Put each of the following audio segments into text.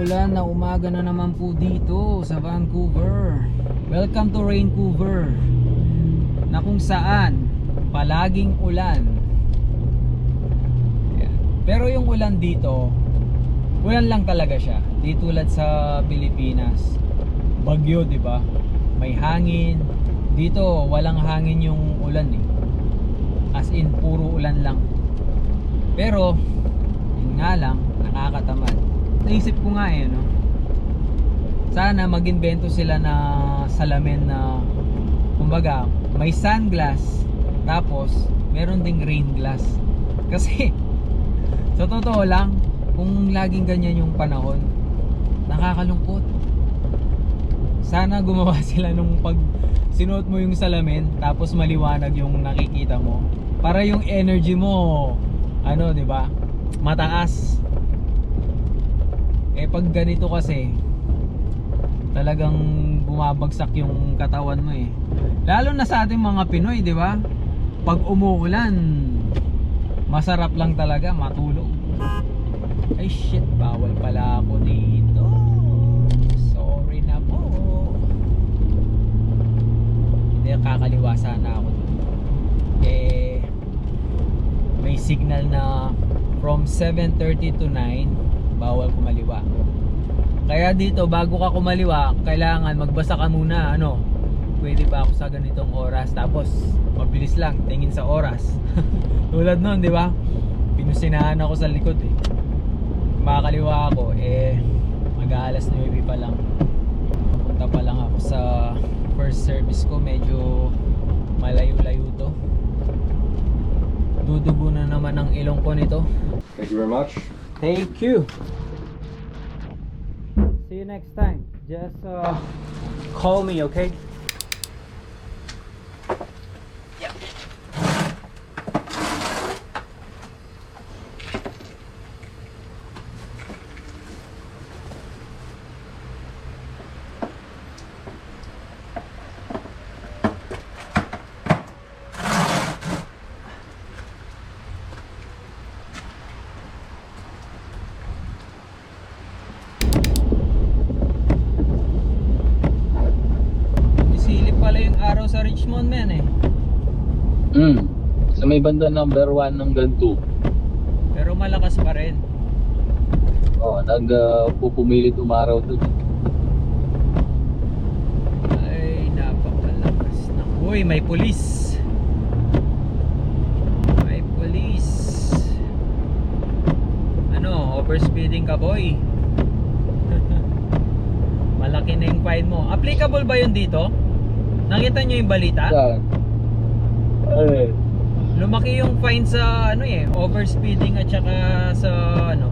Maulan na umaga na naman po dito sa Vancouver. Welcome to Raincouver, na kung saan palaging ulan. Pero yung ulan dito, ulan lang talaga siya. Di tulad sa Pilipinas, bagyo, di ba? May hangin. Dito walang hangin yung ulan eh. As in puro ulan lang. Pero yun nga lang, nakakatamad. Naisip ko nga no, sana mag-invento sila na salamin na kumbaga may sunglass tapos meron ding rain glass. Kasi sa totoo lang, kung laging ganyan yung panahon, nakakalungkot. Sana gumawa sila nung pag sinuot mo yung salamin tapos maliwanag yung nakikita mo, para yung energy mo ano, 'di ba? Mataas. Pag ganito kasi talagang bumabagsak yung katawan mo eh. Lalo na sa ating mga Pinoy, 'di ba? Pag umuulan, masarap lang talaga matulog. Ay shit, bawal pala ako dito. Sorry na po. Hindi, kakaliwa sana ako doon. May signal na from 7:30 to 9 bawal kumaliwa. Kaya dito bago ka kumaliwa, kailangan magbasa ka muna, ano, pwede ba ako sa ganitong oras, tapos mabilis lang tingin sa oras. Tulad nun, di ba? Pinusinahan ako sa likod eh. Makakaliwa ako mag-aalas 9 pa lang. Papunta pa lang ako sa first service ko, medyo malayo-layo to. Dudugo na naman ang ilong ko nito. Thank you very much. Thank you. See you next time. Just call me, okay? Araw sa Richmond, man eh. Sa may banda number 1 hanggang 2. Pero malakas pa rin. Pupumilit umaraw doon. Ay, napakalakas na. Uy, may pulis. May pulis. Ano, overspeeding ka, boy? Malaki na yung fine mo. Applicable ba yun dito? Nakita nyo yung balita? Saan? Lumaki yung fine sa ano overspeeding at saka sa ano,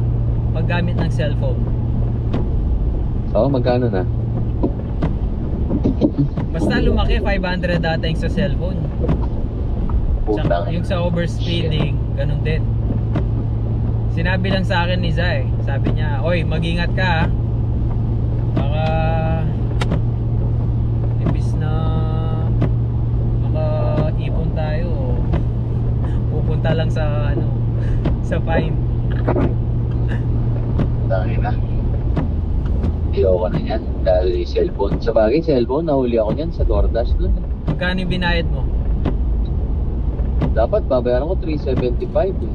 paggamit ng cellphone. Magkano na? Basta lumaki, 500 data yung sa cellphone. Tsaka, yung sa overspeeding, ganun din. Sinabi lang sa akin ni Zay, sabi niya, oy, mag-ingat ka ha. Baka ibis na makaipon tayo, pupunta lang sa ano, sa fine. Dami na. Ayoko na yan dahil cellphone. Sa bagay, cellphone, nahuli ako yan sa DoorDash doon. Magkano yung binayad mo? Dapat babayaran ko 375 eh.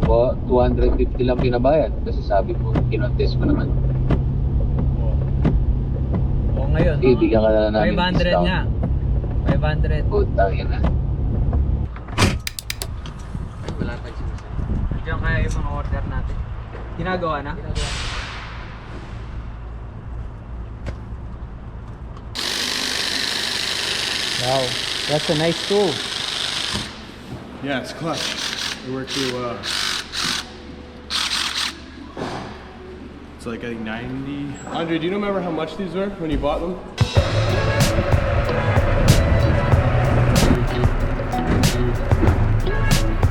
O 250 lang pinabayad kasi sabi ko, kinontes ko naman. O ngayon, Bigyan ka na namin 500 discount. nga. 500. Putang ina. Wala tayong sinasabi. Diyan kaya yung mga order natin. Ginagawa na? Wow, that's a nice tool. Yeah, it's clutch. We work through, it's like I think 90. Andre, do you remember how much these were when you bought them?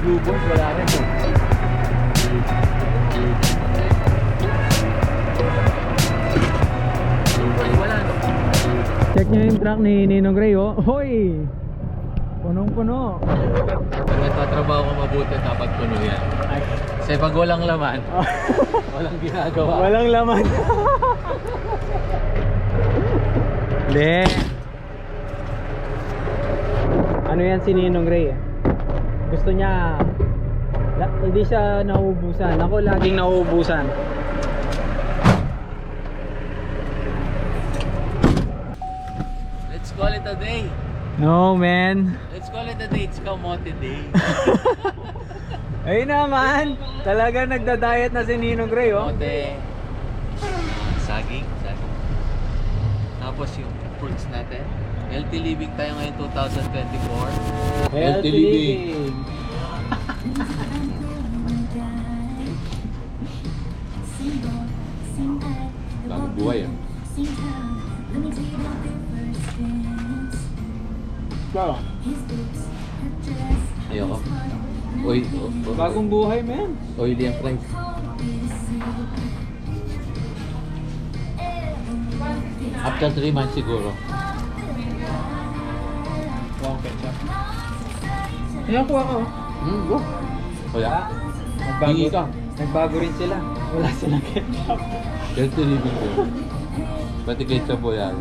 Blue Boys, wala rin po. Wala no. Check nyo yung truck ni Ninong Ray, oh. Hoy! Punong-puno. Pag nagtatrabaho ko mabuti, dapat puno yan. Ay, Kasi pag walang laman, walang ginagawa. Walang laman. Hindi. Ano yan si Ninong Ray eh. Gusto niya hindi siya nauubusan. Ako laging nauubusan. Let's call it a day. No man. Let's call it a day. It's kamote day. Ayun naman. Talaga nagda-diet na si Ninong Ray oh. Kamote. Saging. Tapos yung fruits natin. Healthy living tayo ngayon 2024. Healthy living. Bagong buhay ah. Wow. Ayoko. Uy, Bagong buhay man. oily ang fries. After 3 months siguro. Wow, ketchup. Kaya kuha ko. Go. Wala. Hingi ka. Nagbago rin sila. Wala silang ketchup. Healthy living ko. Pati ketchup po yan.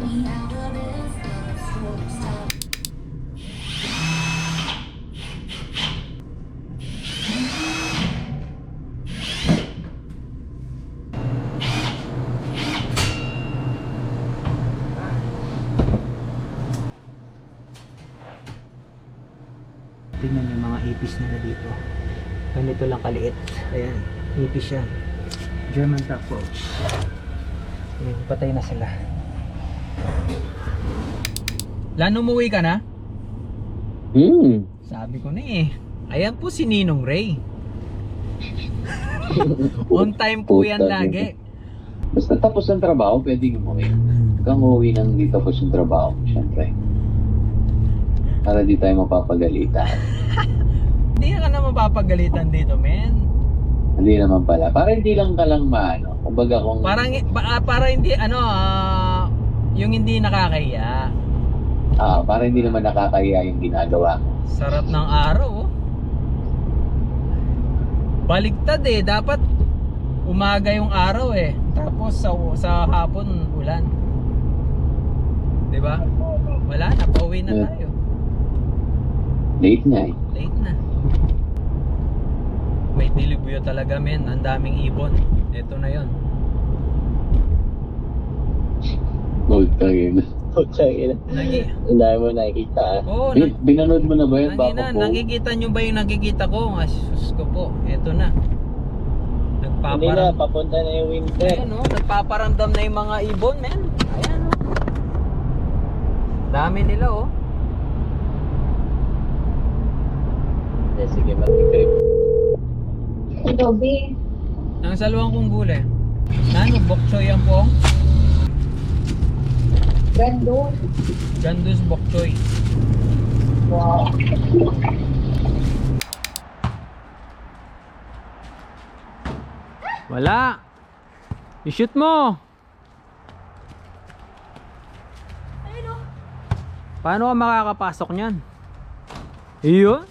Tingnan yung mga ipis nila dito. Ganito lang kaliit. Ayan, ipis siya. German cockroach. Ayan, patay na sila. Lan, umuwi ka na? Sabi ko na eh. Ayan po si Ninong Ray. On time po yan lagi. Basta tapos ng trabaho, pwedeng umuwi. Kang umuwi nang di tapos yung trabaho, syempre. Para di tayo mapapagalitan. Hindi ka na mapapagalitan dito, men. Hindi naman pala. Para hindi lang ka lang maano. Kumbaga kung... Para hindi, yung hindi nakakahiya. para hindi naman nakakahiya yung ginagawa mo. Sarap ng araw, oh. Baligtad eh. Dapat umaga yung araw eh. Tapos sa hapon, ulan. Diba? Wala na, pauwi na tayo. Late na eh. Late na. May dilibyo talaga men. Ang daming ibon. Ito na yon. Putangin. Ang dami mo nakikita. Oo, Binanood mo na ba yun? nakikita nyo ba yung nakikita ko? Asus ko po. Ito na. Hindi na, papunta na yung winter. Ayan o, nagpaparamdam na yung mga ibon men. Ayan o. Dami nila o. Sige, mag-trip. Adobe. Ang salwang kong gulay. Nano, bok choy yan po. Gandun. Gandus bok choy. Wow. Wala. I-shoot mo. Paano ka makakapasok niyan? Iyon.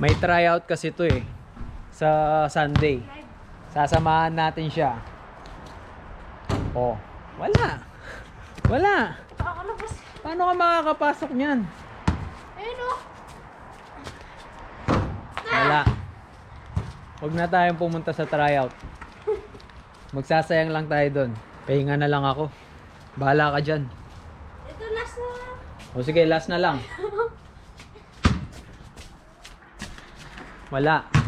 May tryout kasi to eh. Sa Sunday. Sasamahan natin siya. Oh, wala. Wala. Paano ka makakapasok niyan? Wala. Huwag na tayong pumunta sa tryout. Magsasayang lang tayo doon. Pahinga na lang ako. Bahala ka dyan. Ito last na. O sige, last na lang. Wala.